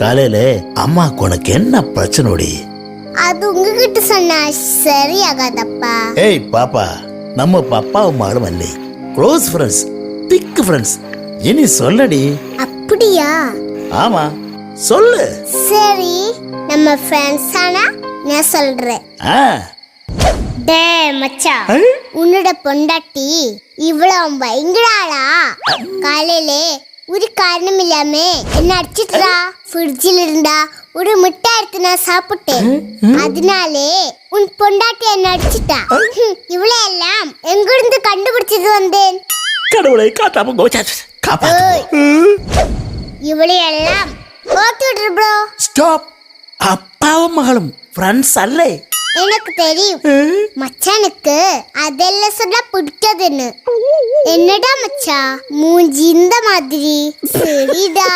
காலையில அம்மாக்கு உனக்கு என்ன பிரச்சனைடி? அது உங்ககிட்ட சொன்னா சரியாகாதப்பா. ஏய் பாப்பா, நம்ம பாப்பாவும் அம்மாவும் இல்லை, க்ளோஸ் ஃப்ரெண்ட்ஸ், திக் ஃப்ரெண்ட்ஸ். இனி சொல்லடி. அப்படியா? ஆமா சொல்லு. சரி, நம்ம ஃப்ரெண்ட்ஸ் ஆனா நான் சொல்றேன். டே மச்சான், உன்னோட பொண்டாட்டி இவ்வளவு பயங்கராளா? காலையில ஒரு காரணம் இல்லாம என்ன அடிச்சிட்டா. ஃப்ரிட்ஜில் இருந்தா ஒரு முட்டை எடுத்து நான் சாப்பிட்டேன், அதனாலே உன் பொண்டாட்டி என்ன அடிச்சிட்டா. இவ்வளவு எல்லாம் எங்கிருந்து கண்டுபிடிச்சது வந்தேன்? கடவுளை காப்பாத்து. இவ்வளவு எல்லாம் ஓத்துட்டு ப்ரோ. ஸ்டாப். அப்பாவும் மகளும் ஃப்ரெண்ட்ஸ் அல்ல. எனக்கு தெரியும் மச்சானுக்கு அதெல்லாம் சொன்னா பிடிக்காதுன்னு. என்னடா மச்சா மூஞ்சி இந்த மாதிரி? சரிடா.